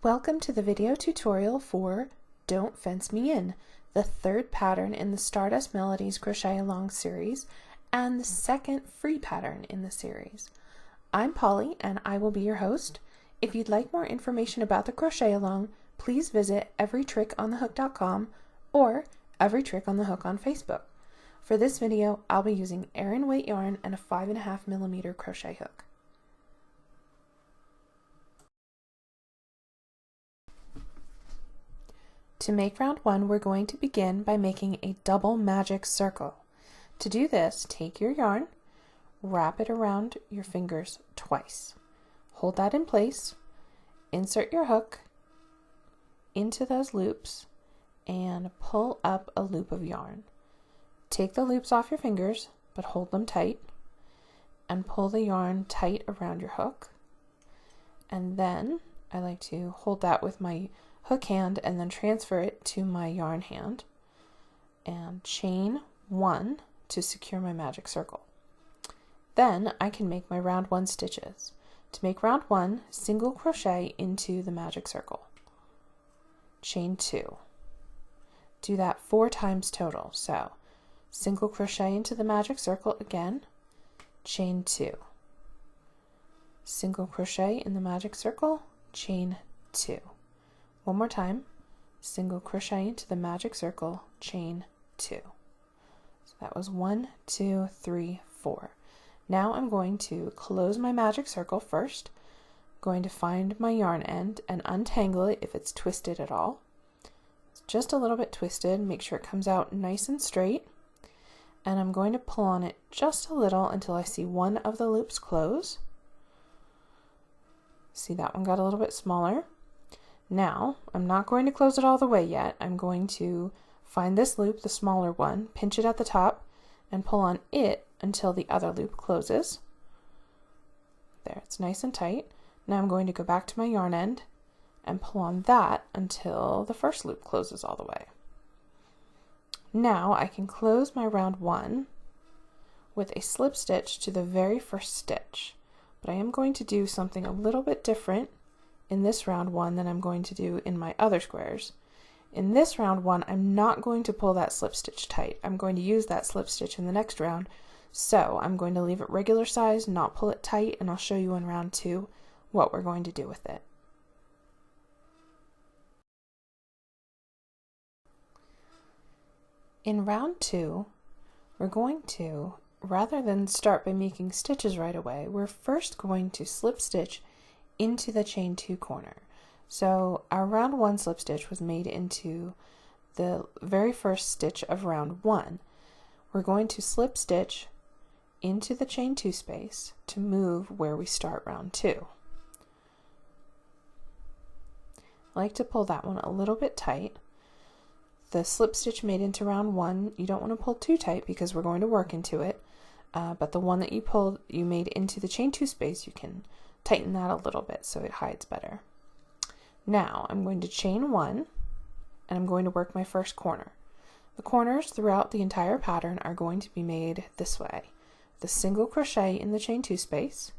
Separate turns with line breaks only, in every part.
Welcome to the video tutorial for Don't Fence Me In, the third pattern in the Stardust Melodies Crochet Along series and the second free pattern in the series. I'm Polly and I will be your host. If you'd like more information about the Crochet Along, please visit everytrickonthehook.com or Every Trick on the Hook on Facebook. For this video, I'll be using Aran weight yarn and a 5.5mm crochet hook. To make round one, we're going to begin by making a double magic circle. To do this, take your yarn, wrap it around your fingers twice. Hold that in place, insert your hook into those loops, and pull up a loop of yarn. Take the loops off your fingers, but hold them tight, and pull the yarn tight around your hook. And then I like to hold that with my hook hand and then transfer it to my yarn hand and chain one to secure my magic circle. Then I can make my round one stitches. To make round one, single crochet into the magic circle, chain two. Do that 4 times total. So single crochet into the magic circle again, chain two, single crochet in the magic circle, chain two. One more time, single crochet into the magic circle, chain two. So that was 1, 2, 3, 4. Now I'm going to close my magic circle first. I'm going to find my yarn end and untangle it if it's twisted at all. It's just a little bit twisted, make sure it comes out nice and straight. And I'm going to pull on it just a little until I see one of the loops close. See, that one got a little bit smaller. Now, I'm not going to close it all the way yet. I'm going to find this loop, the smaller one, pinch it at the top, and pull on it until the other loop closes. There, it's nice and tight. Now I'm going to go back to my yarn end and pull on that until the first loop closes all the way. Now I can close my round one with a slip stitch to the very first stitch, but I am going to do something a little bit different in this round one than I'm going to do in my other squares. In this round one, I'm not going to pull that slip stitch tight. I'm going to use that slip stitch in the next round, so I'm going to leave it regular size, not pull it tight, and I'll show you in round two what we're going to do with it. In round two, we're going to, rather than start by making stitches right away, we're first going to slip stitch into the chain two corner. So our round one slip stitch was made into the very first stitch of round one. We're going to slip stitch into the chain two space to move where we start round two. I like to pull that one a little bit tight. The slip stitch made into round one, you don't want to pull too tight because we're going to work into it, but the one that you made into the chain two space, you can tighten that a little bit so it hides better. Now I'm going to chain one and I'm going to work my first corner. The corners throughout the entire pattern are going to be made this way. The single crochet in the chain two space,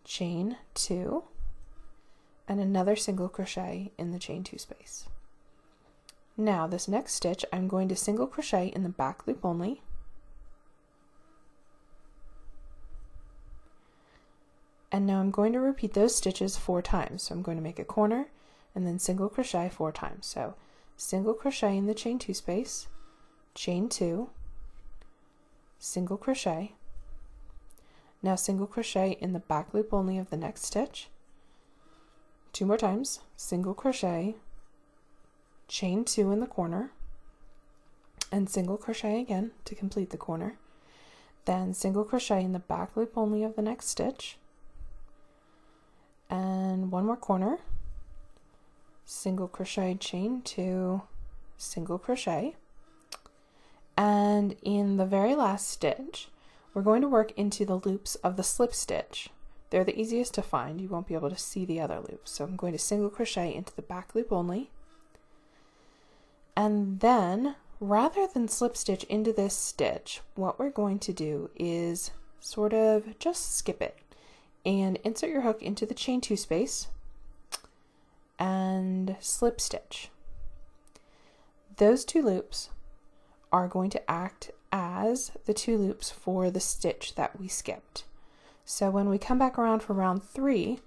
chain two, and another single crochet in the chain two space. Now this next stitch I'm going to single crochet in the back loop only, and now I'm going to repeat those stitches 4 times. So I'm going to make a corner and then single crochet 4 times. So single crochet in the chain two space, chain two, single crochet. Now single crochet in the back loop only of the next stitch. 2 more times, single crochet, chain two in the corner, and single crochet again to complete the corner. Then single crochet in the back loop only of the next stitch. And 1 more corner, single crochet, chain two, single crochet, and in the very last stitch we're going to work into the loops of the slip stitch. They're the easiest to find, you won't be able to see the other loops, so I'm going to single crochet into the back loop only, and then rather than slip stitch into this stitch, what we're going to do is sort of just skip it and insert your hook into the chain two space and slip stitch. Those 2 loops are going to act as the 2 loops for the stitch that we skipped. So when we come back around for round 3,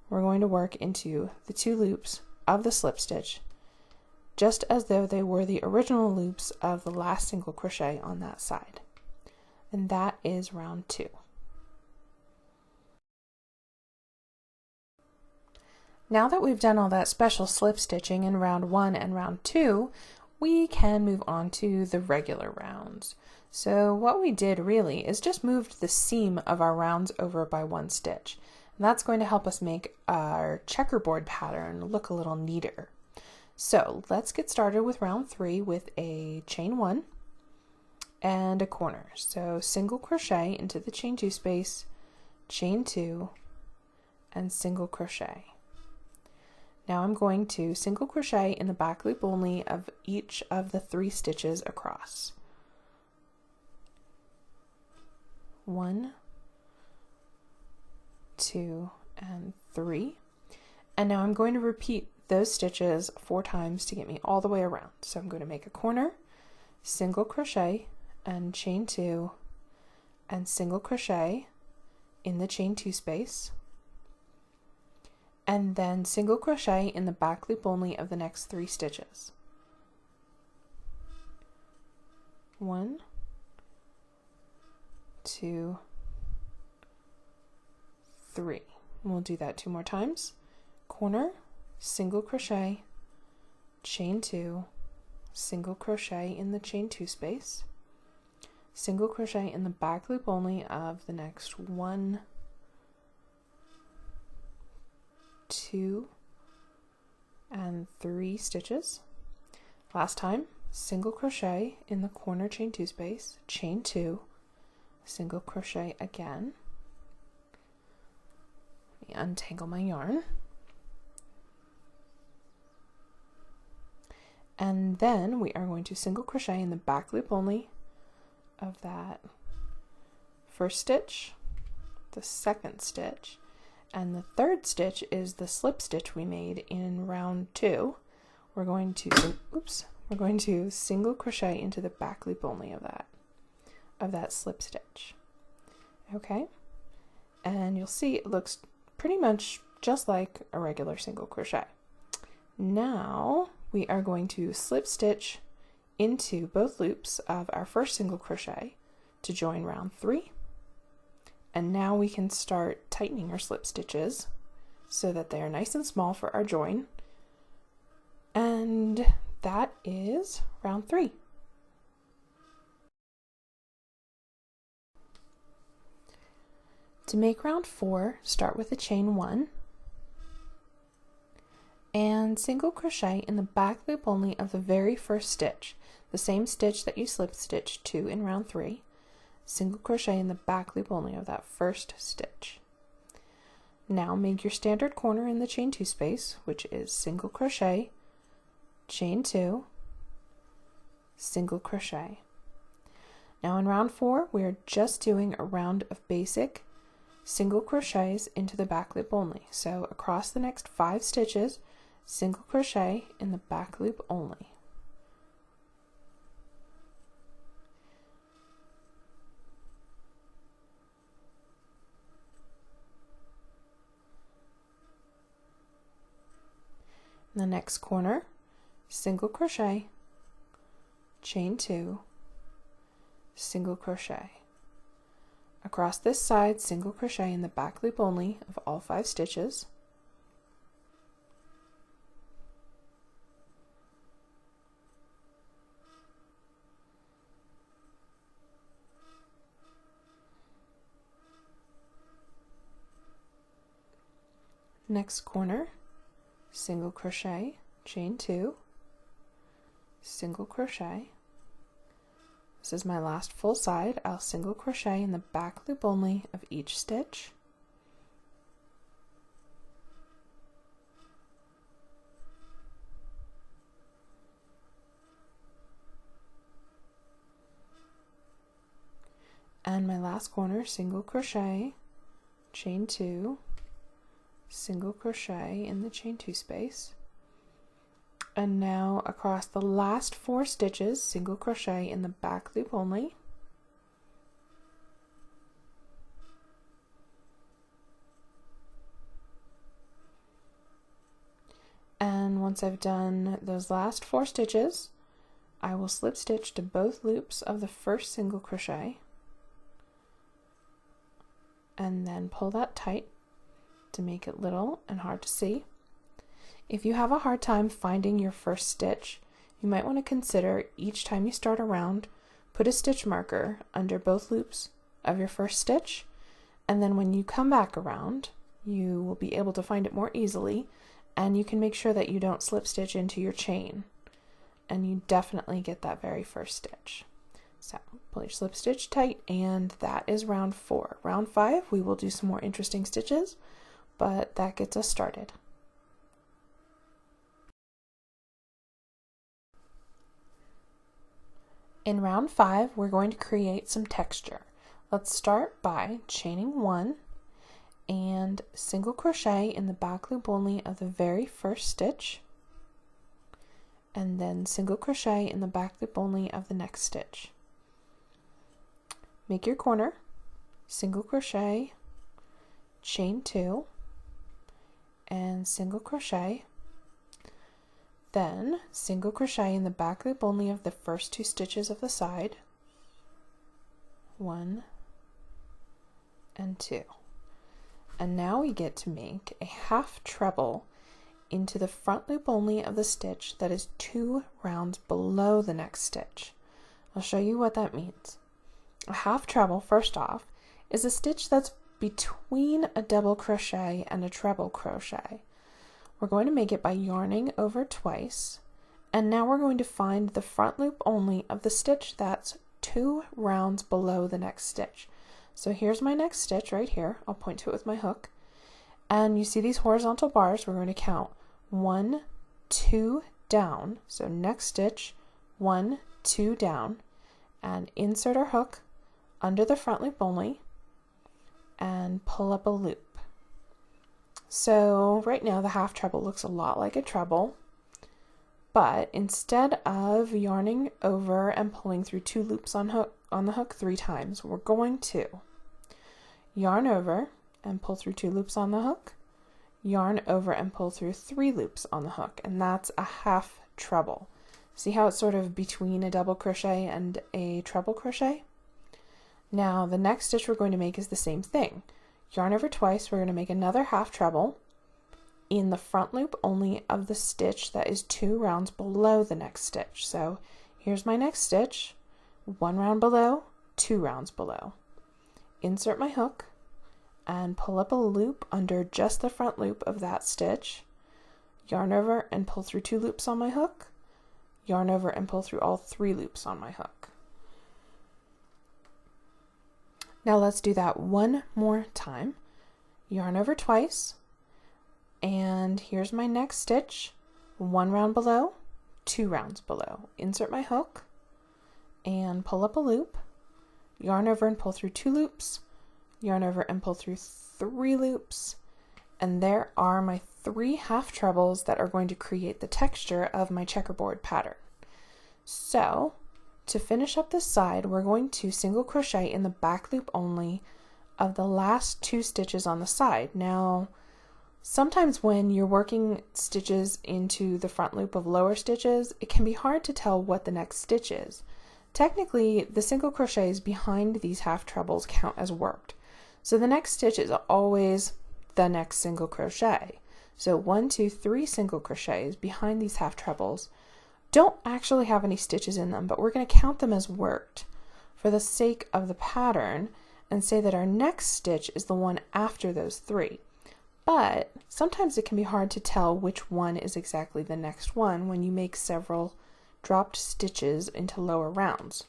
we're going to work into the 2 loops of the slip stitch, just as though they were the original loops of the last single crochet on that side. And that is round 2. Now that we've done all that special slip stitching in round 1 and round 2, we can move on to the regular rounds. So what we did really is just moved the seam of our rounds over by 1 stitch. And that's going to help us make our checkerboard pattern look a little neater. So let's get started with round 3 with a chain 1 and a corner. So single crochet into the chain 2 space, chain 2, and single crochet. Now I'm going to single crochet in the back loop only of each of the 3 stitches across. 1, 2, and 3. And now I'm going to repeat those stitches 4 times to get me all the way around. So I'm going to make a corner, single crochet, and chain 2, and single crochet in the chain 2 space, and then single crochet in the back loop only of the next 3 stitches. 1, 2, 3. We'll do that 2 more times. Corner, single crochet, chain 2, single crochet in the chain 2 space, single crochet in the back loop only of the next 1, 2, and 3 stitches. Last time, single crochet in the corner chain 2 space, chain 2, single crochet again. Let me untangle my yarn. And then we are going to single crochet in the back loop only of that first stitch, the second stitch, and the third stitch is the slip stitch we made in round 2. We're going to single crochet into the back loop only of that slip stitch. Okay, and you'll see it looks pretty much just like a regular single crochet. Now we are going to slip stitch into both loops of our first single crochet to join round 3. And now we can start tightening our slip stitches so that they are nice and small for our join. And that is round 3. To make round 4, start with a chain 1 and single crochet in the back loop only of the very first stitch, the same stitch that you slip stitched to in round 3. Single crochet in the back loop only of that first stitch. Now make your standard corner in the chain 2 space, which is single crochet, chain 2, single crochet. Now in round 4, we are just doing a round of basic single crochets into the back loop only. So across the next 5 stitches, single crochet in the back loop only. In the next corner, single crochet, chain 2, single crochet. Across this side, single crochet in the back loop only of all 5 stitches. Next corner, single crochet, chain 2, single crochet. This is my last full side. I'll single crochet in the back loop only of each stitch. And my last corner, single crochet, chain 2, single crochet in the chain 2 space, and now across the last 4 stitches, single crochet in the back loop only, and once I've done those last 4 stitches, I will slip stitch to both loops of the first single crochet and then pull that tight to make it little and hard to see. If you have a hard time finding your first stitch, you might want to consider each time you start a round, put a stitch marker under both loops of your first stitch, and then when you come back around, you will be able to find it more easily, and you can make sure that you don't slip stitch into your chain, and you definitely get that very first stitch. So pull your slip stitch tight, and that is round 4. Round 5, we will do some more interesting stitches, but that gets us started. In round 5, we're going to create some texture. Let's start by chaining 1 and single crochet in the back loop only of the very first stitch, and then single crochet in the back loop only of the next stitch. Make your corner, single crochet, chain 2, and single crochet, then single crochet in the back loop only of the first 2 stitches of the side, 1 and 2. And now we get to make a half treble into the front loop only of the stitch that is 2 rounds below the next stitch. I'll show you what that means. A half treble, first off, is a stitch that's between a double crochet and a treble crochet. We're going to make it by yarning over twice, and now we're going to find the front loop only of the stitch that's 2 rounds below the next stitch. So here's my next stitch right here. I'll point to it with my hook, and you see these horizontal bars. We're going to count 1, 2 down, so next stitch 1, 2 down, and insert our hook under the front loop only and pull up a loop. So right now the half treble looks a lot like a treble, but instead of yarning over and pulling through 2 loops on the hook 3 times, we're going to yarn over and pull through 2 loops on the hook, yarn over and pull through 3 loops on the hook, and that's a half treble. See how it's sort of between a double crochet and a treble crochet? Now the next stitch we're going to make is the same thing. Yarn over twice, we're going to make another half treble in the front loop only of the stitch that is 2 rounds below the next stitch. So here's my next stitch, 1 round below, 2 rounds below. Insert my hook and pull up a loop under just the front loop of that stitch, yarn over and pull through 2 loops on my hook, yarn over and pull through all 3 loops on my hook. Now let's do that one more time. Yarn over twice, and here's my next stitch, 1 round below, 2 rounds below. Insert my hook and pull up a loop, yarn over and pull through 2 loops, yarn over and pull through 3 loops, and there are my 3 half trebles that are going to create the texture of my checkerboard pattern. So to finish up this side, we're going to single crochet in the back loop only of the last 2 stitches on the side. Now, sometimes when you're working stitches into the front loop of lower stitches, it can be hard to tell what the next stitch is. Technically, the single crochets behind these half trebles count as worked. So the next stitch is always the next single crochet. So 1, 2, 3 single crochets behind these half trebles don't actually have any stitches in them, but we're going to count them as worked for the sake of the pattern and say that our next stitch is the one after those 3. But sometimes it can be hard to tell which one is exactly the next one when you make several dropped stitches into lower rounds.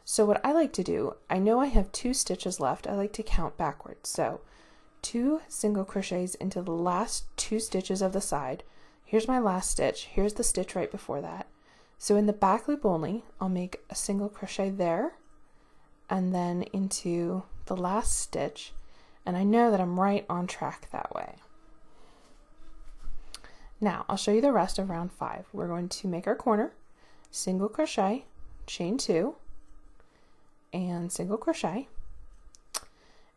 So what I like to do, I know I have 2 stitches left, I like to count backwards. So 2 single crochets into the last 2 stitches of the side. Here's my last stitch, here's the stitch right before that. So in the back loop only, I'll make a single crochet there and then into the last stitch, and I know that I'm right on track that way. Now I'll show you the rest of round 5. We're going to make our corner, single crochet, chain 2, and single crochet.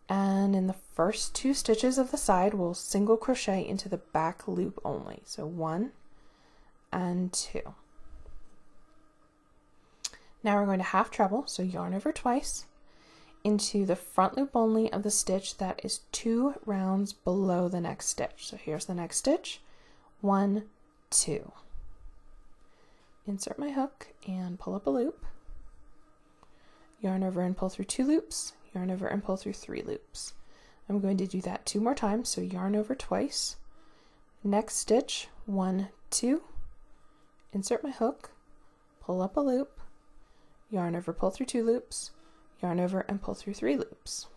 And in the first 2 stitches of the side, we'll single crochet into the back loop only. So 1 and 2. Now we're going to half treble, so yarn over twice, into the front loop only of the stitch that is 2 rounds below the next stitch. So here's the next stitch, 1, 2. Insert my hook and pull up a loop, yarn over and pull through 2 loops, yarn over and pull through 3 loops. I'm going to do that 2 more times, so yarn over twice, next stitch, 1, 2, insert my hook, pull up a loop, yarn over, pull through 2 loops, yarn over and pull through 3 loops.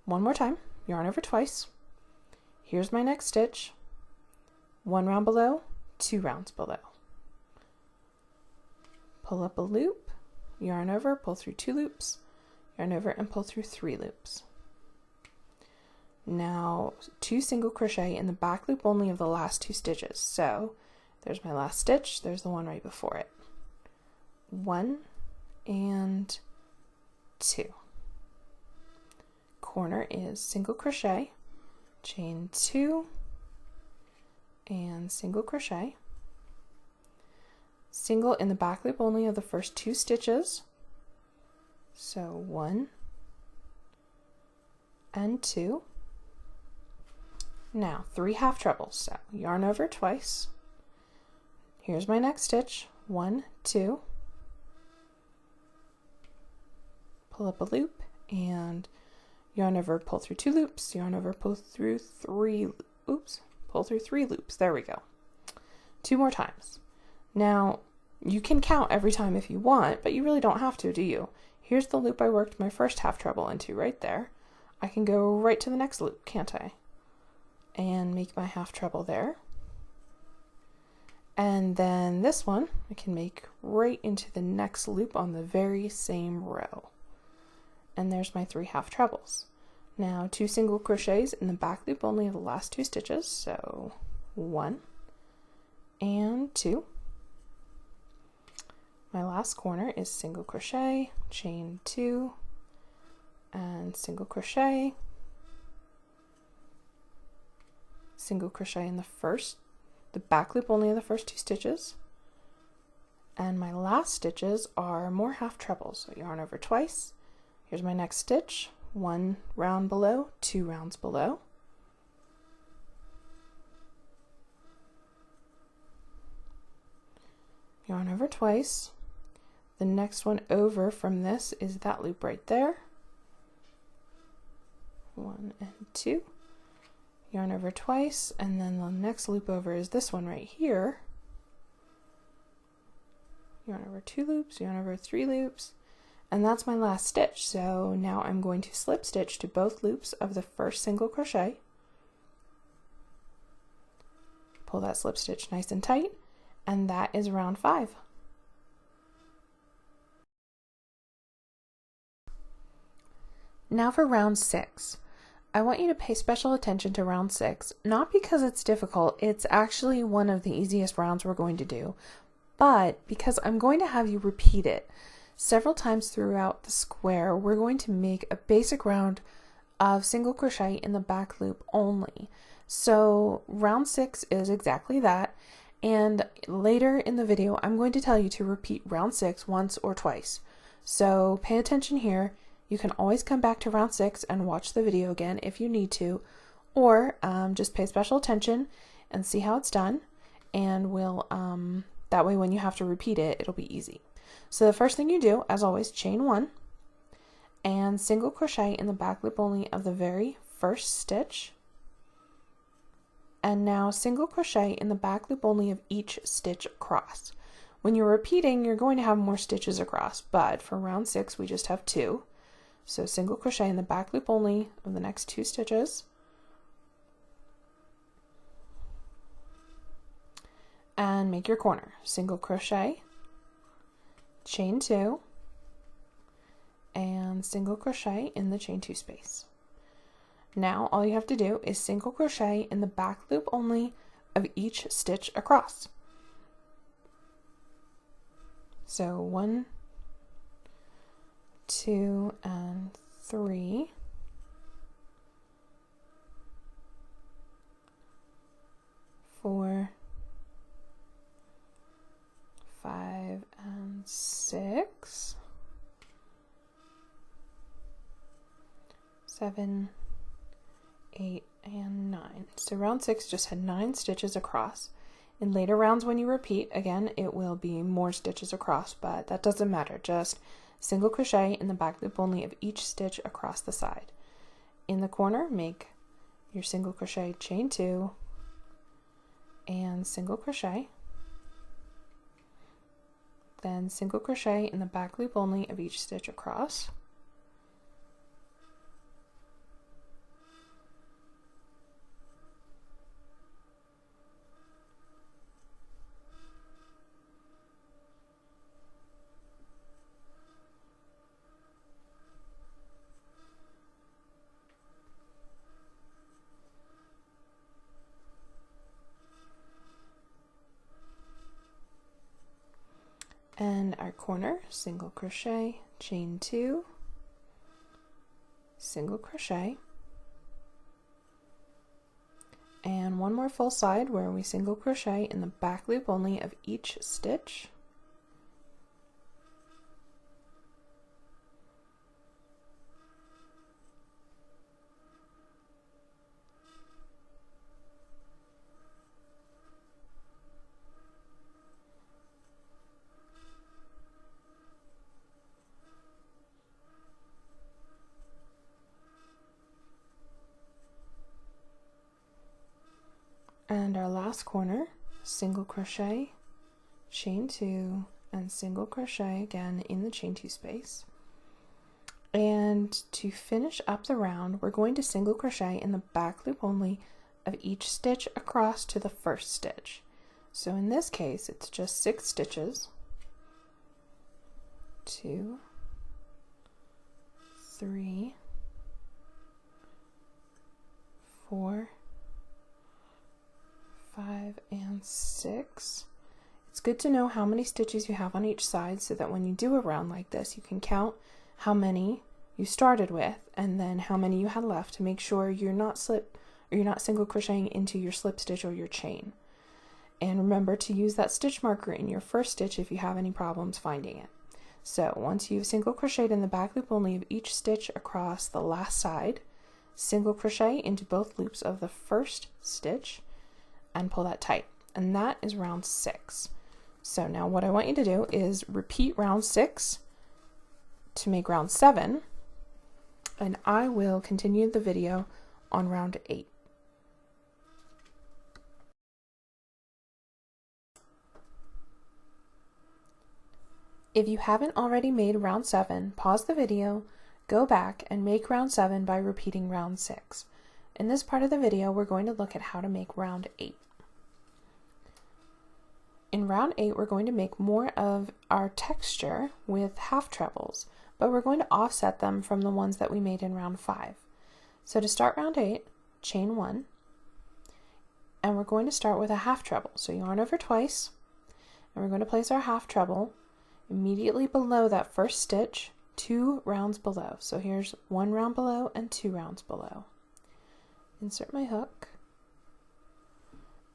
One more time, yarn over twice. Here's my next stitch, 1 round below, 2 rounds below. Pull up a loop, yarn over, pull through 2 loops, yarn over and pull through 3 loops. Now 2 single crochet in the back loop only of the last 2 stitches. So there's my last stitch, there's the one right before it. 1 and 2. Corner is single crochet, chain 2, and single crochet. Single in the back loop only of the first 2 stitches. So 1 and 2. Now 3 half trebles, so yarn over twice. Here's my next stitch, 1, 2. Pull up a loop and yarn over, pull through 2 loops, yarn over, pull through 3, pull through 3 loops. There we go. 2 more times. Now you can count every time if you want, but you really don't have to, do you? Here's the loop I worked my first half treble into right there. I can go right to the next loop, can't I? And make my half treble there. And then this one I can make right into the next loop on the very same row. And there's my 3 half trebles. Now 2 single crochets in the back loop only of the last 2 stitches, so 1 and 2. My last corner is single crochet, chain 2, and single crochet, single crochet in the back loop only of the first 2 stitches. And my last stitches are more half trebles, so yarn over twice. Here's my next stitch, 1 round below, 2 rounds below. Yarn over twice. The next one over from this is that loop right there. 1 and 2. Yarn over twice, and then the next loop over is this one right here. Yarn over 2 loops, yarn over 3 loops, and that's my last stitch. So now I'm going to slip stitch to both loops of the first single crochet. Pull that slip stitch nice and tight, and that is round 5. Now for round 6. I want you to pay special attention to round 6, not because it's difficult, it's actually one of the easiest rounds we're going to do, but because I'm going to have you repeat it several times throughout the square. We're going to make a basic round of single crochet in the back loop only. So round 6 is exactly that, and later in the video I'm going to tell you to repeat round 6 once or twice. So pay attention here. You can always come back to round 6 and watch the video again if you need to, or just pay special attention and see how it's done, and we'll that way when you have to repeat it, it'll be easy. So the first thing you do, as always, chain 1 and single crochet in the back loop only of the very first stitch, and now single crochet in the back loop only of each stitch across. When you're repeating, you're going to have more stitches across, but for round 6 we just have 2. So single crochet in the back loop only of the next 2 stitches, and make your corner. Single crochet, chain 2, and single crochet in the chain 2 space. Now all you have to do is single crochet in the back loop only of each stitch across. So 1, 2, and 3. 4, 5, and 6. 7, 8, and 9. So round 6 just had 9 stitches across. In later rounds when you repeat, again, it will be more stitches across, but that doesn't matter. Just single crochet in the back loop only of each stitch across the side. In the corner, make your single crochet, chain 2, and single crochet. Then single crochet in the back loop only of each stitch across. And our corner, single crochet, chain 2, single crochet, and one more full side where we single crochet in the back loop only of each stitch. And our last corner, single crochet, chain 2, and single crochet again in the chain 2 space. And to finish up the round, we're going to single crochet in the back loop only of each stitch across to the first stitch. So in this case, it's just 6 stitches. 2, 3, 4, 5, and 6. It's good to know how many stitches you have on each side so that when you do a round like this, you can count how many you started with and then how many you had left to make sure you're not single crocheting into your slip stitch or your chain. And remember to use that stitch marker in your first stitch if you have any problems finding it. So once you've single crocheted in the back loop only of each stitch across the last side, single crochet into both loops of the first stitch and pull that tight. And that is round 6. So now what I want you to do is repeat round 6 to make round 7, and I will continue the video on round 8. If you haven't already made round 7, pause the video, go back and make round 7 by repeating round 6. In this part of the video, we're going to look at how to make round 8. In round 8, we're going to make more of our texture with half trebles, but we're going to offset them from the ones that we made in round 5. So to start round 8, chain 1, and we're going to start with a half treble. So yarn over twice, and we're going to place our half treble immediately below that first stitch, 2 rounds below. So here's 1 round below and 2 rounds below. Insert my hook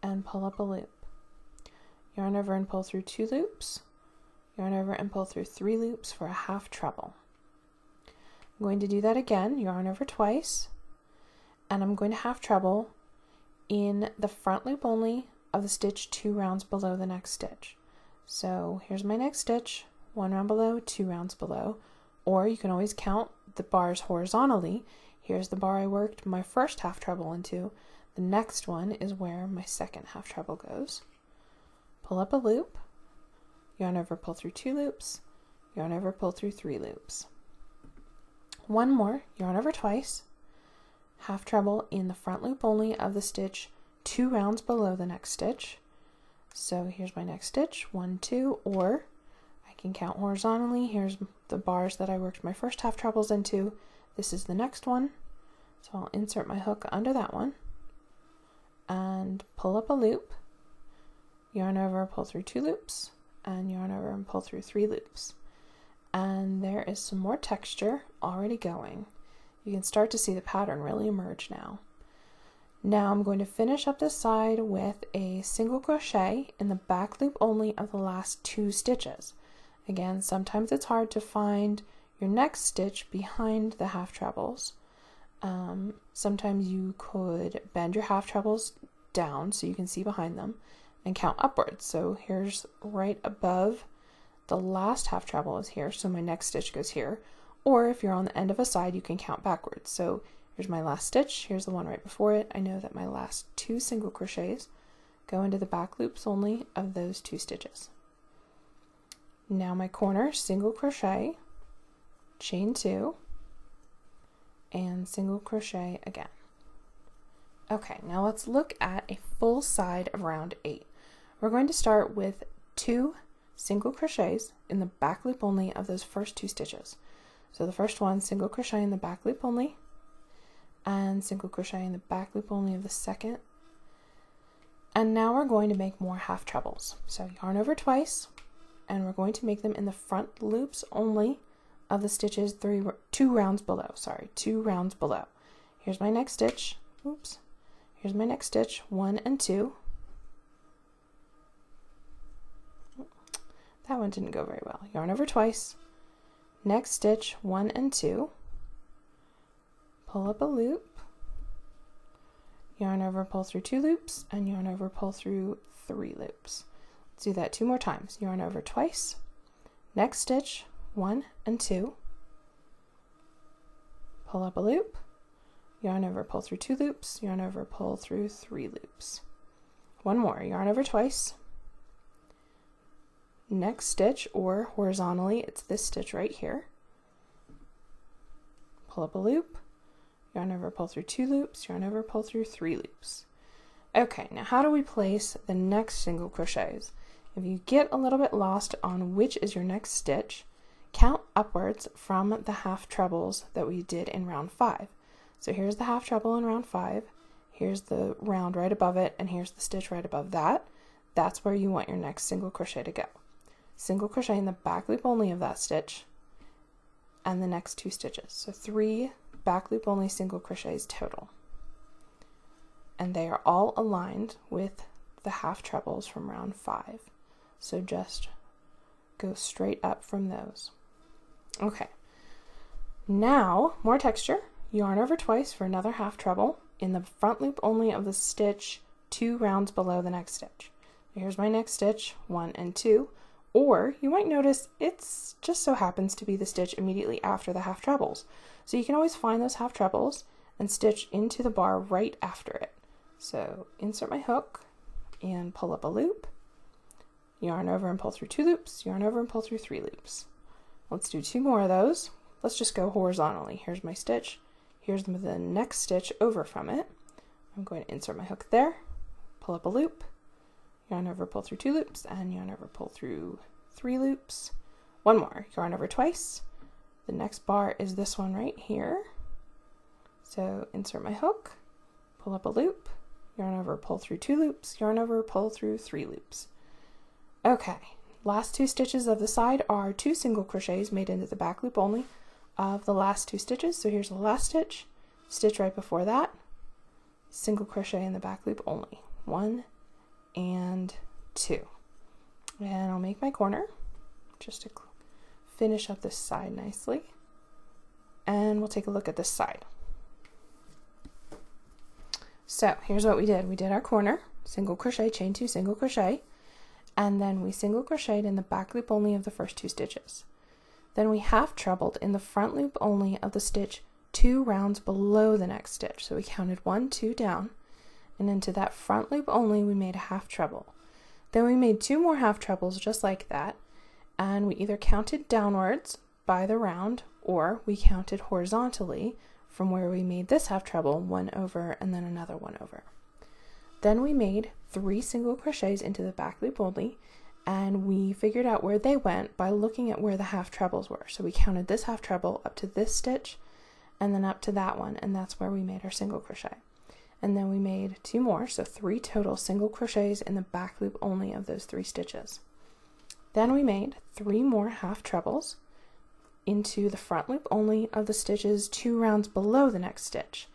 and pull up a loop. Yarn over and pull through 2 loops, yarn over and pull through 3 loops for a half treble. I'm going to do that again, yarn over twice, and I'm going to half treble in the front loop only of the stitch 2 rounds below the next stitch. So here's my next stitch, 1 round below, 2 rounds below, or you can always count the bars horizontally. Here's the bar I worked my first half treble into, the next one is where my second half treble goes. Pull up a loop, yarn over, pull through 2 loops, yarn over, pull through 3 loops. One more, yarn over twice, half treble in the front loop only of the stitch 2 rounds below the next stitch. So here's my next stitch, 1, 2, or I can count horizontally. Here's the bars that I worked my first half trebles into. This is the next one, so I'll insert my hook under that one and pull up a loop, yarn over, pull through 2 loops, and yarn over and pull through 3 loops. And there is some more texture already going. You can start to see the pattern really emerge now. Now I'm going to finish up this side with a single crochet in the back loop only of the last 2 stitches. Again, sometimes it's hard to find your next stitch behind the half trebles. Sometimes you could bend your half trebles down so you can see behind them and count upwards. So here's right above the last half treble is here, so my next stitch goes here. Or if you're on the end of a side, you can count backwards. So here's my last stitch, here's the one right before it. I know that my last 2 single crochets go into the back loops only of those 2 stitches. Now my corner, single crochet, chain 2, and single crochet again. Okay, now let's look at a full side of round 8. We're going to start with 2 single crochets in the back loop only of those first 2 stitches. So the first one, single crochet in the back loop only, and single crochet in the back loop only of the second. And now we're going to make more half trebles. So yarn over twice, and we're going to make them in the front loops only of the stitches 2 rounds below. Sorry, 2 rounds below. Here's my next stitch. Oops. Here's my next stitch, 1 and 2. That one didn't go very well. Yarn over twice. Next stitch, 1 and 2. Pull up a loop. Yarn over, pull through 2 loops, and yarn over, pull through 3 loops. Let's do that 2 more times. Yarn over twice. Next stitch, 1 and 2. Pull up a loop. Yarn over, pull through 2 loops, yarn over, pull through 3 loops. One more, yarn over twice. Next stitch, or horizontally, it's this stitch right here. Pull up a loop, yarn over, pull through 2 loops, yarn over, pull through 3 loops. Okay, now how do we place the next single crochets? If you get a little bit lost on which is your next stitch, count upwards from the half trebles that we did in round 5. So here's the half treble in round 5, here's the round right above it, and here's the stitch right above that. That's where you want your next single crochet to go. Single crochet in the back loop only of that stitch, and the next 2 stitches. So 3 back loop only single crochets total. And they are all aligned with the half trebles from round 5. So just go straight up from those. Okay, now more texture. Yarn over twice for another half treble in the front loop only of the stitch 2 rounds below the next stitch. Here's my next stitch, 1 and 2, or you might notice it's just so happens to be the stitch immediately after the half trebles. So you can always find those half trebles and stitch into the bar right after it. So insert my hook and pull up a loop, yarn over and pull through 2 loops, yarn over and pull through 3 loops. Let's do 2 more of those. Let's just go horizontally. Here's my stitch. Here's the next stitch over from it. I'm going to insert my hook there, pull up a loop, yarn over, pull through 2 loops, and yarn over, pull through 3 loops. One more, yarn over twice. The next bar is this one right here. So insert my hook, pull up a loop, yarn over, pull through 2 loops, yarn over, pull through 3 loops. Okay, last 2 stitches of the side are 2 single crochets made into the back loop only of the last 2 stitches. So here's the last stitch, stitch right before that, single crochet in the back loop only, 1 and 2. And I'll make my corner just to finish up this side nicely, and we'll take a look at this side. So here's what we did. We did our corner, single crochet, chain 2, single crochet, and then we single crocheted in the back loop only of the first 2 stitches. Then we half trebled in the front loop only of the stitch 2 rounds below the next stitch. So we counted 1, 2 down, and into that front loop only we made a half treble. Then we made 2 more half trebles just like that, and we either counted downwards by the round or we counted horizontally from where we made this half treble, 1 over and then another 1 over. Then we made 3 single crochets into the back loop only, and we figured out where they went by looking at where the half trebles were. So we counted this half treble up to this stitch and then up to that one, and that's where we made our single crochet. and then we made 2 more, so 3 total single crochets in the back loop only of those 3 stitches. Then we made 3 more half trebles into the front loop only of the stitches 2 rounds below the next stitch.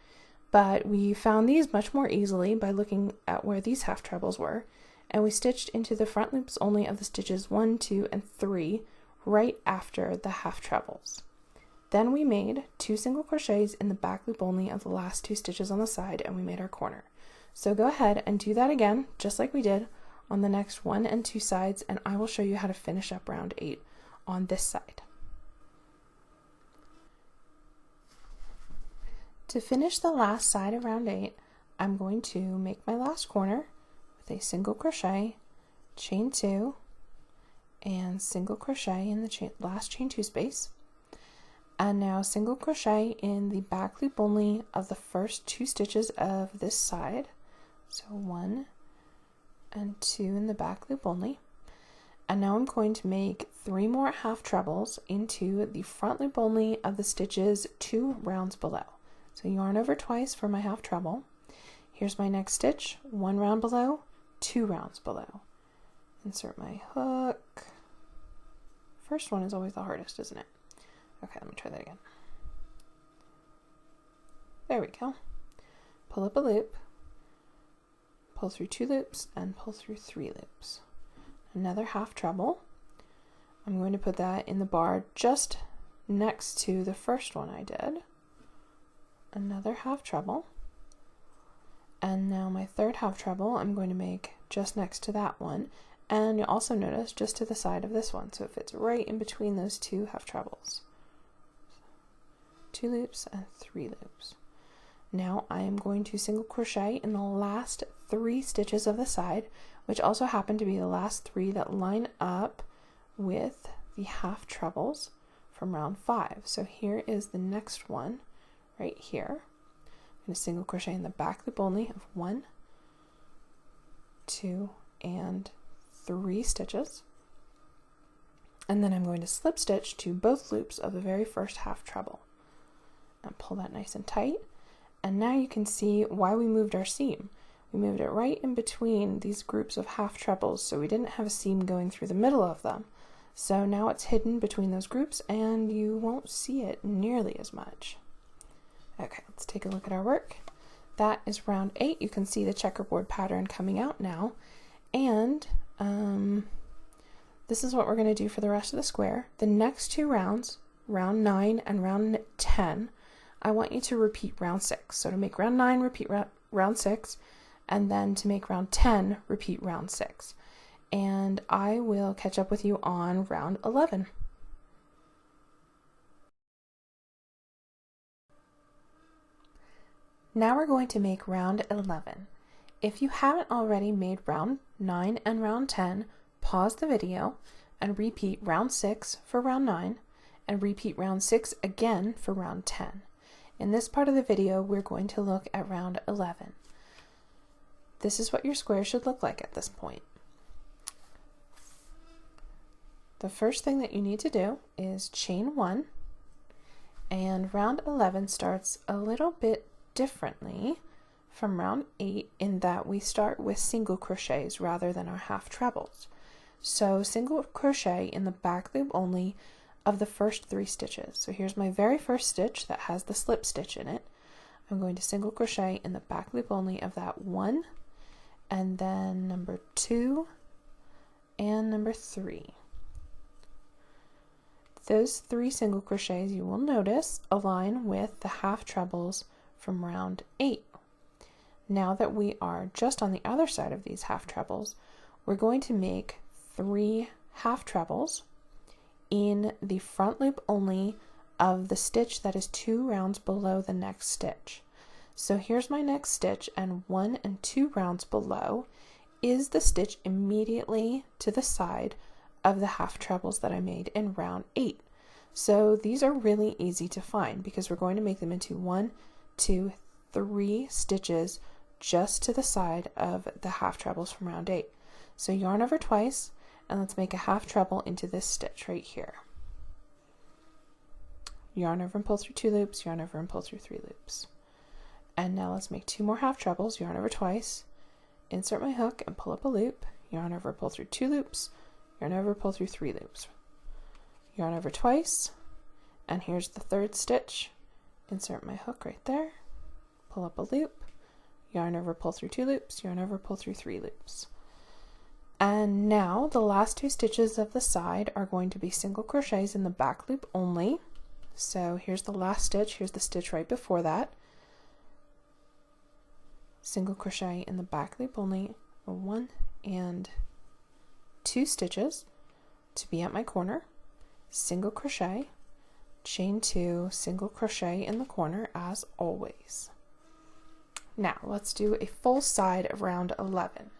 But we found these much more easily by looking at where these half trebles were, and we stitched into the front loops only of the stitches 1, 2, and 3 right after the half trebles. Then we made 2 single crochets in the back loop only of the last 2 stitches on the side, and we made our corner. So go ahead and do that again, just like we did on the next 1 and 2 sides, and I will show you how to finish up round 8 on this side. To finish the last side of round 8, I'm going to make my last corner with a single crochet, chain 2, and single crochet in the last chain 2 space. And now single crochet in the back loop only of the first 2 stitches of this side. So 1 and 2 in the back loop only. And now I'm going to make 3 more half trebles into the front loop only of the stitches 2 rounds below. So yarn over twice for my half treble. Here's my next stitch, 1 round below, 2 rounds below. Insert my hook. First one is always the hardest, isn't it? Okay, let me try that again. There we go. Pull up a loop, pull through 2 loops, and pull through 3 loops. Another half treble. I'm going to put that in the bar just next to the first one I did. Another half treble. And now my third half treble I'm going to make just next to that one. And you'll also notice just to the side of this one, so it fits right in between those 2 half trebles. 2 loops and 3 loops. Now I am going to single crochet in the last 3 stitches of the side, which also happen to be the last 3 that line up with the half trebles from round 5. So here is the next one right here. I'm going to single crochet in the back loop only of 1, 2, and 3 stitches, and then I'm going to slip stitch to both loops of the very first half treble and pull that nice and tight. And now you can see why we moved our seam. We moved it right in between these groups of half trebles, so we didn't have a seam going through the middle of them. So now it's hidden between those groups and you won't see it nearly as much. Okay, let's take a look at our work. That is round 8. You can see the checkerboard pattern coming out now, and this is what we're going to do for the rest of the square. The next 2 rounds, round 9 and round 10, I want you to repeat round 6. So to make round 9, repeat round 6, and then to make round 10, repeat round 6. And I will catch up with you on round 11. Now we're going to make round 11. If you haven't already made round 9 and round 10, pause the video and repeat round 6 for round 9 and repeat round 6 again for round 10. In this part of the video, we're going to look at round 11. This is what your square should look like at this point. The first thing that you need to do is chain 1, and round 11 starts a little bit differently from round 8 in that we start with single crochets rather than our half trebles. So single crochet in the back loop only of the first 3 stitches. So here's my very first stitch that has the slip stitch in it. I'm going to single crochet in the back loop only of that 1, and then number 2 and number 3. Those 3 single crochets, you will notice, align with the half trebles from round 8. Now that we are just on the other side of these half trebles, we're going to make 3 half trebles in the front loop only of the stitch that is 2 rounds below the next stitch. So here's my next stitch, and 1 and 2 rounds below is the stitch immediately to the side of the half trebles that I made in round 8. So these are really easy to find because we're going to make them into 1, 2, 3 stitches just to the side of the half trebles from round 8. So yarn over twice, and let's make a half treble into this stitch right here. Yarn over and pull through 2 loops, yarn over and pull through 3 loops. And now let's make 2 more half trebles, yarn over twice, insert my hook and pull up a loop, yarn over, pull through 2 loops, yarn over, pull through 3 loops, yarn over twice, and here's the 3rd stitch. Insert my hook right there, pull up a loop, yarn over, pull through 2 loops, yarn over, pull through 3 loops. And now the last 2 stitches of the side are going to be single crochets in the back loop only. So here's the last stitch, here's the stitch right before that. Single crochet in the back loop only, 1 and 2 stitches to be at my corner, single crochet, chain 2, single crochet in the corner as always. Now let's do a full side of round 11.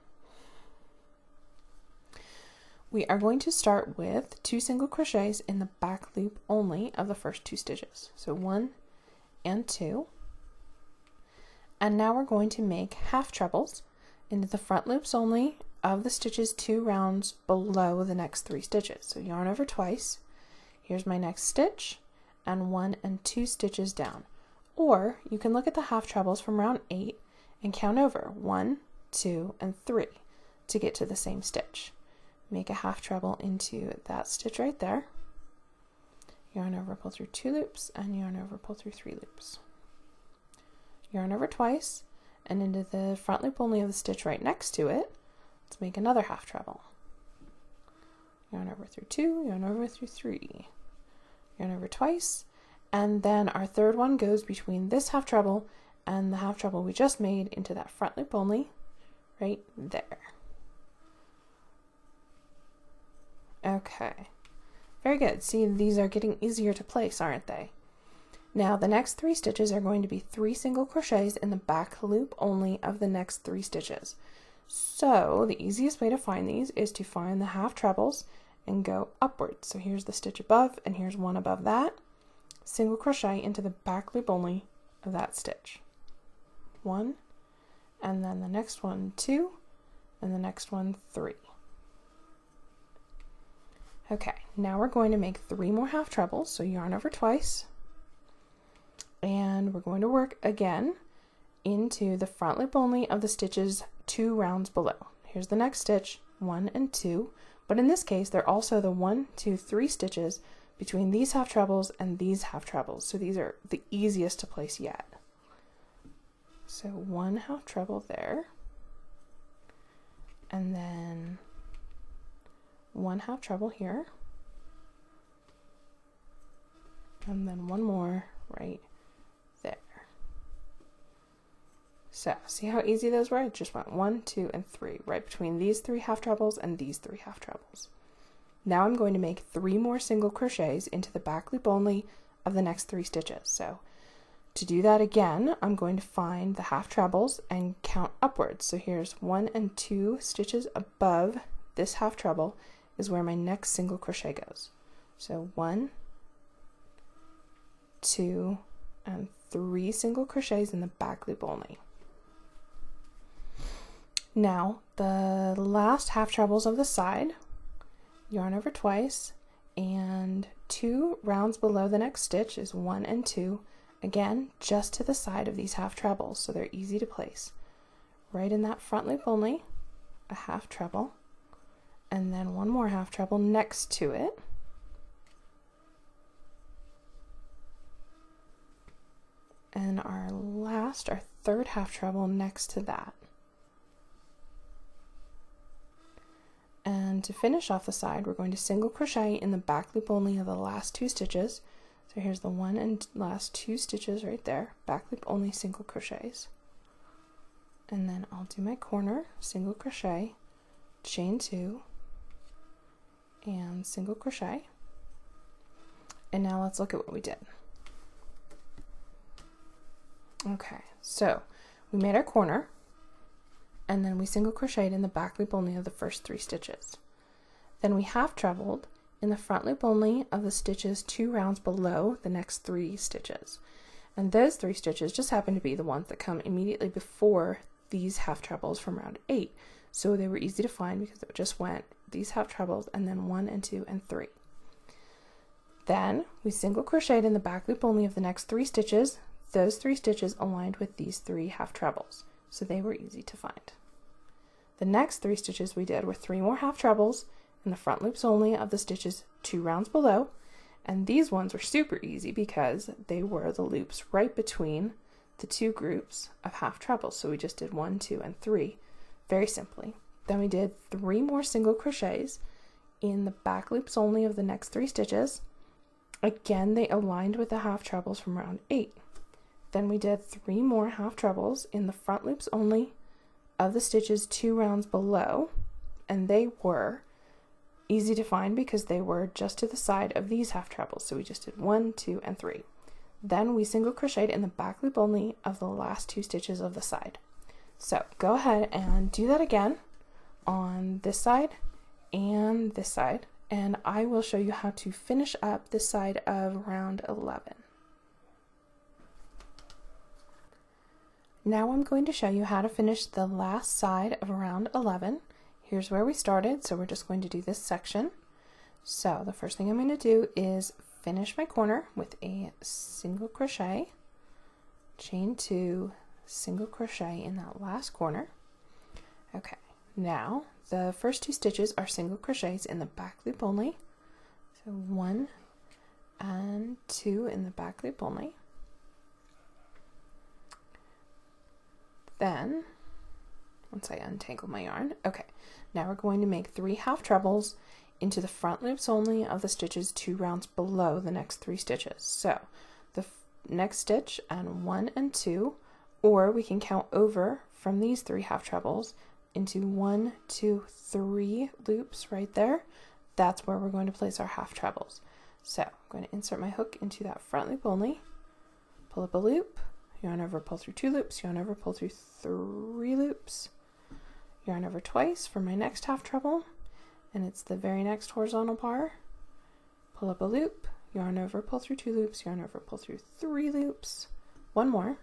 We are going to start with 2 single crochets in the back loop only of the first 2 stitches. So 1 and 2. And now we're going to make half trebles into the front loops only of the stitches 2 rounds below the next 3 stitches. So yarn over twice, here's my next stitch, and 1 and 2 stitches down. Or you can look at the half trebles from round 8 and count over 1, 2, and 3 to get to the same stitch. Make a half treble into that stitch right there, yarn over, pull through 2 loops, and yarn over, pull through 3 loops. Yarn over twice, and into the front loop only of the stitch right next to it, let's make another half treble. Yarn over through 2, yarn over through 3, yarn over twice, and then our 3rd one goes between this half treble and the half treble we just made into that front loop only right there. Okay, very good. See, these are getting easier to place, aren't they? Now the next 3 stitches are going to be 3 single crochets in the back loop only of the next 3 stitches. So the easiest way to find these is to find the half trebles and go upwards. So here's the stitch above, and here's one above that. Single crochet into the back loop only of that stitch. 1, and then the next one 2, and the next one 3. Okay, now we're going to make 3 more half trebles, so yarn over twice, and we're going to work again into the front loop only of the stitches 2 rounds below. Here's the next stitch, 1 and 2, but in this case they're also the 1, 2, 3 stitches between these half trebles and these half trebles, so these are the easiest to place yet. So 1 half treble there, and then 1 half treble here, and then 1 more right there. So see how easy those were? It just went 1, 2, and 3 right between these 3 half trebles and these 3 half trebles. Now I'm going to make 3 more single crochets into the back loop only of the next 3 stitches. So to do that again, I'm going to find the half trebles and count upwards. So here's 1 and 2 stitches above this half treble is where my next single crochet goes. So 1, 2, and 3 single crochets in the back loop only. Now the last half trebles of the side, yarn over twice, and 2 rounds below the next stitch is 1 and 2, again just to the side of these half trebles, so they're easy to place. Right in that front loop only, a half treble, and then 1 more half treble next to it. And our 3rd half treble next to that. And to finish off the side, we're going to single crochet in the back loop only of the last 2 stitches. So here's the 1 and last 2 stitches right there, back loop only single crochets. And then I'll do my corner, single crochet, chain 2, and single crochet. And now let's look at what we did. Okay, so we made our corner, and then we single crocheted in the back loop only of the first 3 stitches. Then we half trebled in the front loop only of the stitches 2 rounds below the next 3 stitches. And those 3 stitches just happen to be the ones that come immediately before these half trebles from round 8. So they were easy to find because it just went these half trebles and then 1 and 2 and 3. Then we single crocheted in the back loop only of the next 3 stitches those 3 stitches aligned with these 3 half trebles, so they were easy to find. The next 3 stitches we did were 3 more half trebles in the front loops only of the stitches 2 rounds below, and these ones were super easy because they were the loops right between the 2 groups of half trebles. So we just did 1, 2, and 3 very simply. Then we did 3 more single crochets in the back loops only of the next 3 stitches. Again, they aligned with the half trebles from round 8. Then we did 3 more half trebles in the front loops only of the stitches 2 rounds below, and they were easy to find because they were just to the side of these half trebles. So we just did 1, 2, and 3. Then we single crocheted in the back loop only of the last 2 stitches of the side. So go ahead and do that again on this side and this side, and I will show you how to finish up this side of round 11. Now I'm going to show you how to finish the last side of round 11. Here's where we started, so we're just going to do this section. So the first thing I'm going to do is finish my corner with a single crochet, chain 2, single crochet in that last corner. Okay, now the first 2 stitches are single crochets in the back loop only. So 1 and 2 in the back loop only. Then, once I untangle my yarn, okay, now we're going to make 3 half trebles into the front loops only of the stitches 2 rounds below the next 3 stitches. So the next stitch and 1 and 2, or we can count over from these 3 half trebles into 1, 2, 3 loops right there. That's where we're going to place our half trebles. So I'm going to insert my hook into that front loop only, pull up a loop, yarn over, pull through 2 loops, yarn over, pull through 3 loops, yarn over twice for my next half treble, and it's the very next horizontal bar, pull up a loop, yarn over, pull through 2 loops, yarn over, pull through 3 loops, 1 more,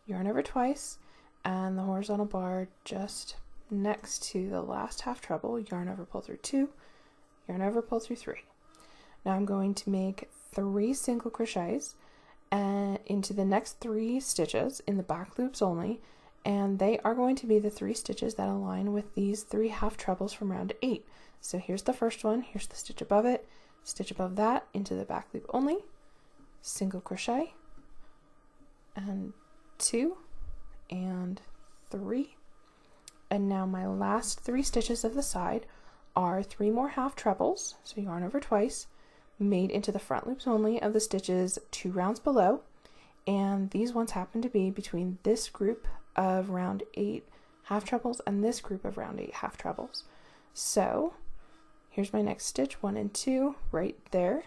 yarn over twice, and the horizontal bar just next to the last half treble, yarn over, pull through 2, yarn over, pull through 3. Now I'm going to make 3 single crochets into the next 3 stitches in the back loops only, and they are going to be the 3 stitches that align with these 3 half trebles from round 8. So here's the first one, here's the stitch above it, stitch above that into the back loop only, single crochet, and 2 and 3. And now my last 3 stitches of the side are 3 more half trebles, so yarn over twice, made into the front loops only of the stitches 2 rounds below, and these ones happen to be between this group of round 8 half trebles and this group of round 8 half trebles. So here's my next stitch, 1 and 2, right there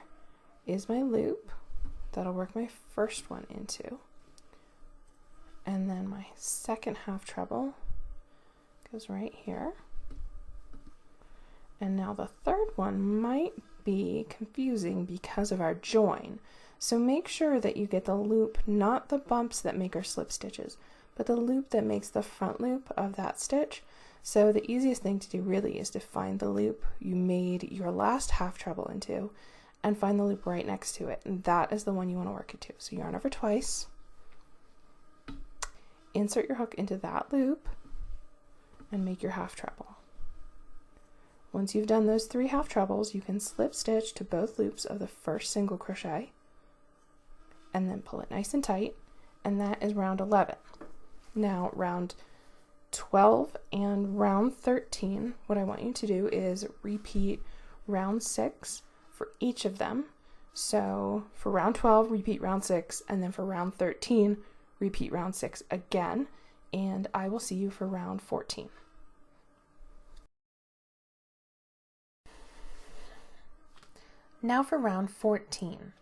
is my loop that'll work my first one into, and then my second half treble goes right here, and now the third one might be confusing because of our join, so make sure that you get the loop, not the bumps that make our slip stitches, but the loop that makes the front loop of that stitch. So the easiest thing to do really is to find the loop you made your last half treble into and find the loop right next to it, and that is the one you want to work it to. So yarn over twice, insert your hook into that loop, and make your half treble. Once you've done those 3 half trebles, you can slip stitch to both loops of the first single crochet and then pull it nice and tight, and that is round 11. Now round 12 and round 13, what I want you to do is repeat round 6 for each of them. So for round 12, repeat round 6, and then for round 13, repeat round 6 again, and I will see you for round 14. Now for round 14.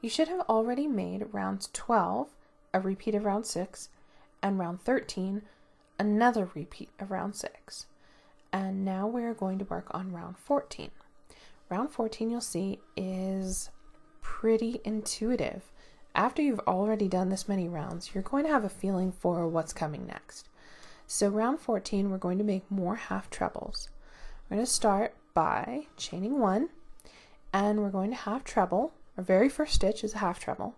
You should have already made round 12 a repeat of round 6, and round 13 another repeat of round 6. And now we're going to work on round 14. Round 14, you'll see, is pretty intuitive. After you've already done this many rounds, you're going to have a feeling for what's coming next. So round 14, we're going to make more half trebles. We're going to start by chaining 1, and we're going to half treble. Our very first stitch is a half treble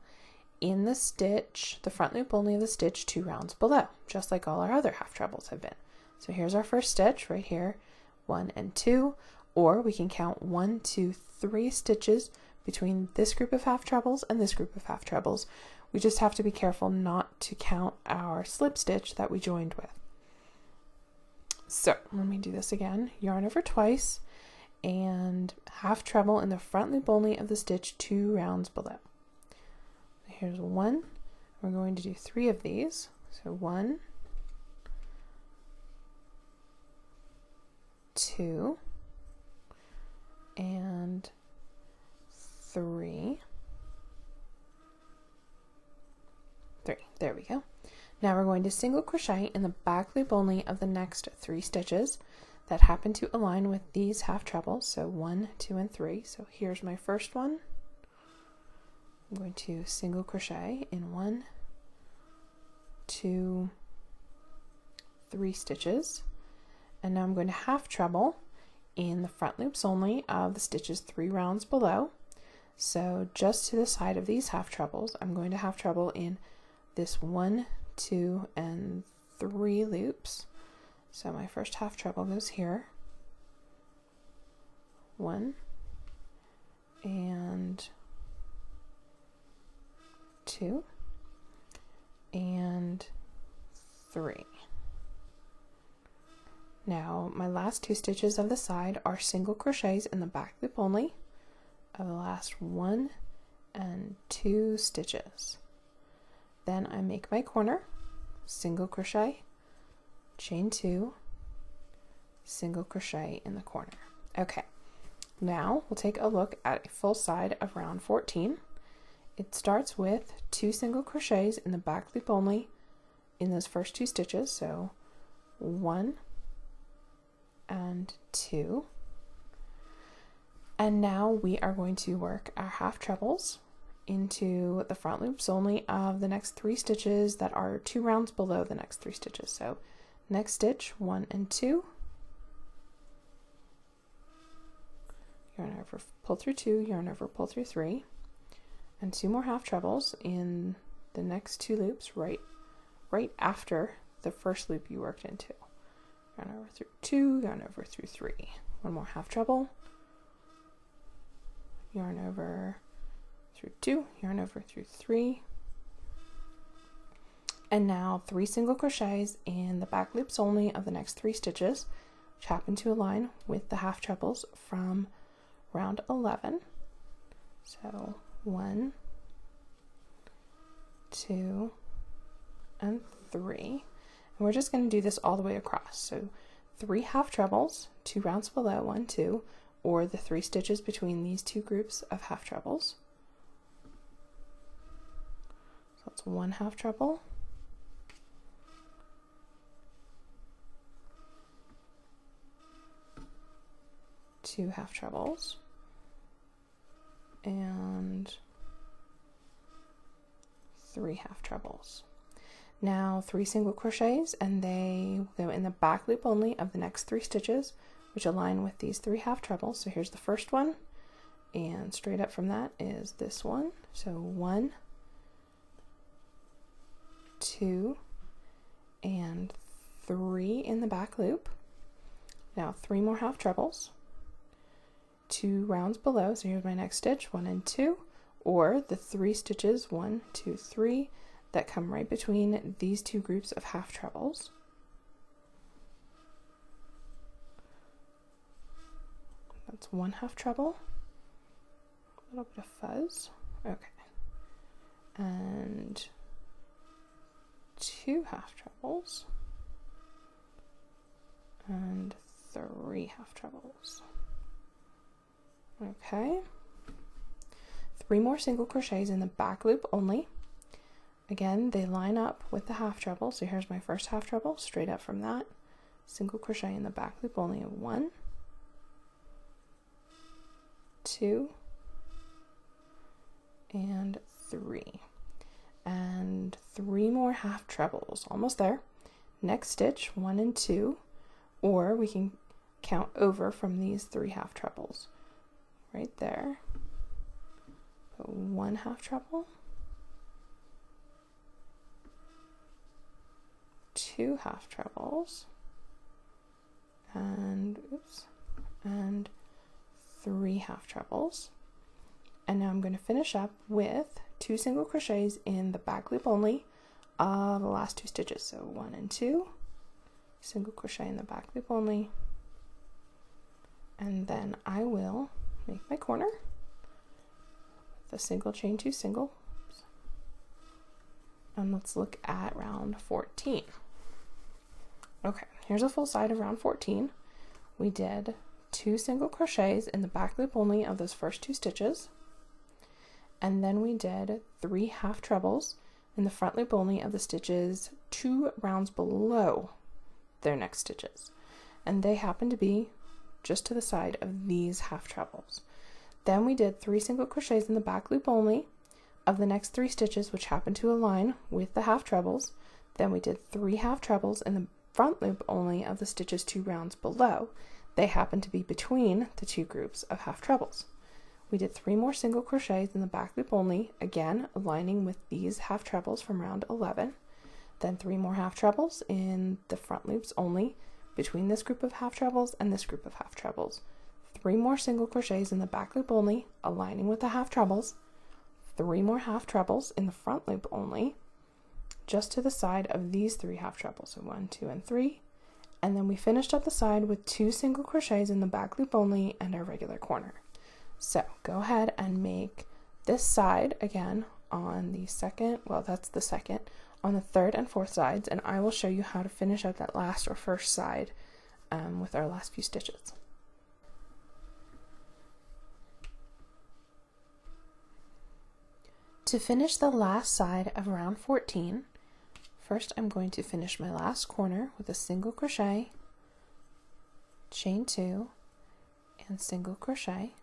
in the stitch, the front loop only of the stitch 2 rounds below, just like all our other half trebles have been. So here's our first stitch right here, 1 and 2, or we can count 1, 2, 3 stitches between this group of half trebles and this group of half trebles. We just have to be careful not to count our slip stitch that we joined with. So let me do this again. Yarn over twice and half treble in the front loop only of the stitch 2 rounds below. Here's 1. We're going to do 3 of these. So 1, 2, and 3. There we go. Now we're going to single crochet in the back loop only of the next 3 stitches that happen to align with these half trebles. So 1, 2, and 3. So here's my first one. I'm going to single crochet in 1, 2, 3 stitches, and now I'm going to half treble in the front loops only of the stitches 3 rounds below. So just to the side of these half trebles, I'm going to half treble in this 1, 2, and 3 loops. So my first half treble goes here, 1 and 2 and 3. Now my last 2 stitches of the side are single crochets in the back loop only of the last 1 and 2 stitches. Then I make my corner, single crochet, chain 2, single crochet in the corner. Okay, now we'll take a look at a full side of round 14. It starts with 2 single crochets in the back loop only in those first 2 stitches, so 1 and 2. And now we are going to work our half trebles into the front loops only of the next 3 stitches that are 2 rounds below the next 3 stitches. So next stitch, 1 and 2, yarn over, pull through 2, yarn over, pull through 3, and 2 more half trebles in the next 2 loops right after the first loop you worked into. Yarn over through 2, yarn over through 3. 1 more half treble, yarn over through 2, yarn over through 3, and now 3 single crochets in the back loops only of the next 3 stitches, which happen to align with the half trebles from round 11. So 1, 2, and 3, and we're just going to do this all the way across. So 3 half trebles, 2 rounds below, 1, 2, or the 3 stitches between these 2 groups of half trebles. So that's 1 half treble, 2 half trebles, and 3 half trebles. Now 3 single crochets, and they go in the back loop only of the next 3 stitches, which align with these 3 half trebles. So here's the first one, and straight up from that is this one. So 1, 2, and 3 in the back loop. Now 3 more half trebles, 2 rounds below. So here's my next stitch, 1 and 2, or the 3 stitches, 1, 2, 3, that come right between these 2 groups of half trebles. That's 1 half treble, a little bit of fuzz, okay, and 2 half trebles, and 3 half trebles. Okay, 3 more single crochets in the back loop only. Again, they line up with the half treble. So here's my first half treble, straight up from that, single crochet in the back loop only of 1, 2, and 3, and 3 more half trebles, almost there. Next stitch, 1 and 2, or we can count over from these 3 half trebles right there. Put 1 half treble, 2 half trebles and 3 half trebles. And now I'm going to finish up with 2 single crochets in the back loop only of the last 2 stitches. So 1 and 2, single crochet in the back loop only, and then I will make my corner with a single chain 2 single. And let's look at round 14. Okay, here's a full side of round 14. We did 2 single crochets in the back loop only of those first 2 stitches, and then we did 3 half trebles in the front loop only of the stitches 2 rounds below their next stitches, and they happen to be just to the side of these half trebles. Then we did 3 single crochets in the back loop only of the next 3 stitches, which happen to align with the half trebles. Then we did 3 half trebles in the front loop only of the stitches 2 rounds below. They happen to be between the 2 groups of half trebles. We did 3 more single crochets in the back loop only, again aligning with these half trebles from round 11. Then 3 more half trebles in the front loops only between this group of half trebles and this group of half trebles. 3 more single crochets in the back loop only, aligning with the half trebles. 3 more half trebles in the front loop only, just to the side of these 3 half trebles. So 1, 2, and 3. And then we finished up the side with 2 single crochets in the back loop only and our regular corner. So go ahead and make this side again on the second, well, that's the second, on the third and fourth sides, and I will show you how to finish up that last or first side with our last few stitches. To finish the last side of round 14, first I'm going to finish my last corner with a single crochet, chain 2, and single crochet.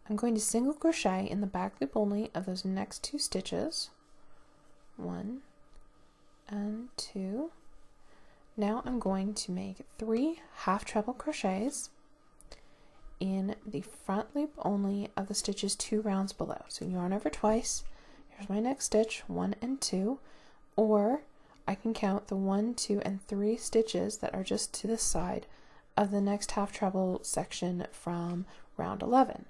I'm going to single crochet in the back loop only of those next 2 stitches, 1 and 2. Now I'm going to make 3 half treble crochets in the front loop only of the stitches 2 rounds below. So yarn over twice. Here's my next stitch, 1 and 2, or I can count the 1, 2, and 3 stitches that are just to the side of the next half treble section from round 11.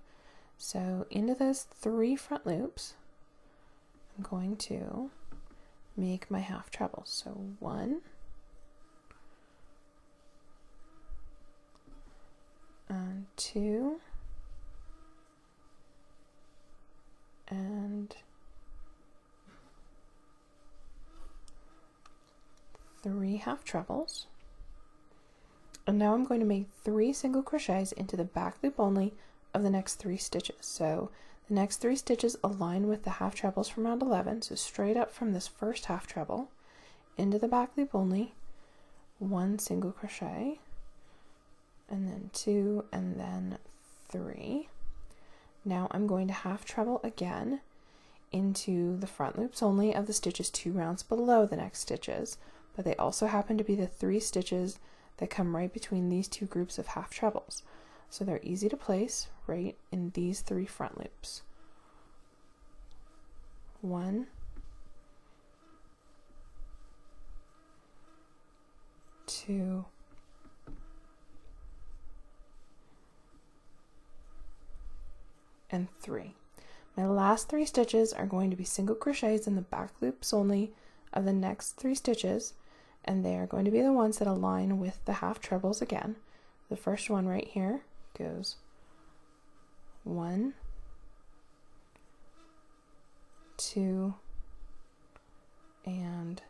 So into those 3 front loops, I'm going to make my half trebles. So 1, and 2, and 3 half trebles. And now I'm going to make 3 single crochets into the back loop only of the next 3 stitches. So the next 3 stitches align with the half trebles from round 11, so straight up from this first half treble into the back loop only, 1 single crochet, and then 2, and then 3. Now I'm going to half treble again into the front loops only of the stitches 2 rounds below the next stitches, but they also happen to be the 3 stitches that come right between these 2 groups of half trebles. So they're easy to place right in these 3 front loops. 1, 2, and 3. My last 3 stitches are going to be single crochets in the back loops only of the next 3 stitches, and they are going to be the ones that align with the half trebles again. The first one right here goes 1, 2, and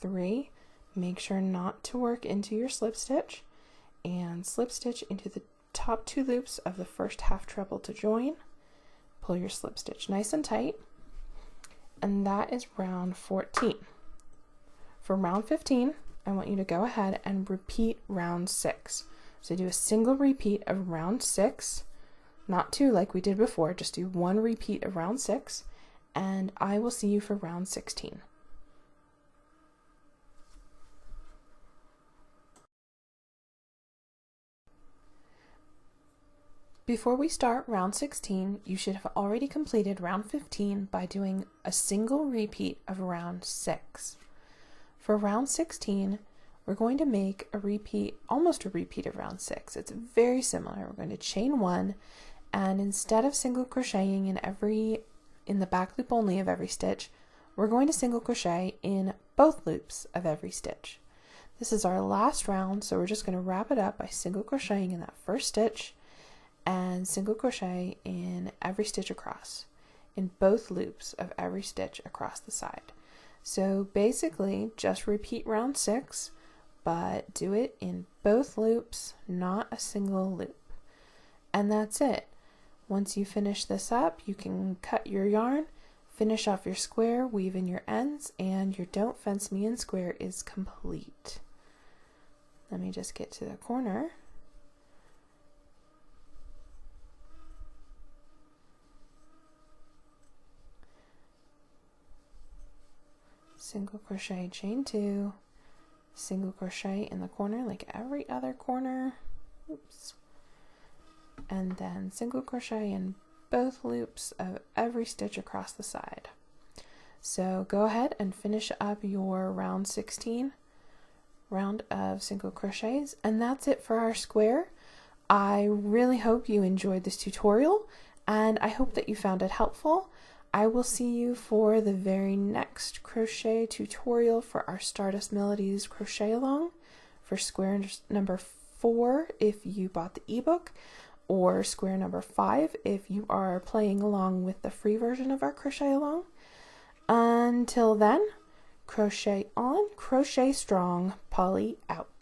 3. Make sure not to work into your slip stitch, and slip stitch into the top 2 loops of the first half treble to join. Pull your slip stitch nice and tight, and that is round 14. For round 15, I want you to go ahead and repeat round 6. So do a single repeat of round 6, not 2 like we did before, just do 1 repeat of round 6, and I will see you for round 16. Before we start round 16, you should have already completed round 15 by doing a single repeat of round 6. For round 16, we're going to make a repeat, almost a repeat of round 6. It's very similar. We're going to chain 1, and instead of single crocheting in the back loop only of every stitch, we're going to single crochet in both loops of every stitch. This is our last round, so we're just going to wrap it up by single crocheting in that first stitch and single crochet in every stitch across, in both loops of every stitch across the side. So basically just repeat round 6, but do it in both loops, not a single loop. And that's it. Once you finish this up, you can cut your yarn, finish off your square, weave in your ends, and your Don't Fence Me In square is complete. Let me just get to the corner. Single crochet, chain 2, single crochet in the corner like every other corner. Oops. And then single crochet in both loops of every stitch across the side. So go ahead and finish up your round 16 round of single crochets, and that's it for our square. I really hope you enjoyed this tutorial, and I hope that you found it helpful. I will see you for the very next crochet tutorial for our Stardust Melodies crochet along for square number 4 if you bought the ebook, or square number 5 if you are playing along with the free version of our crochet along. Until then, crochet on, crochet strong, Polly out.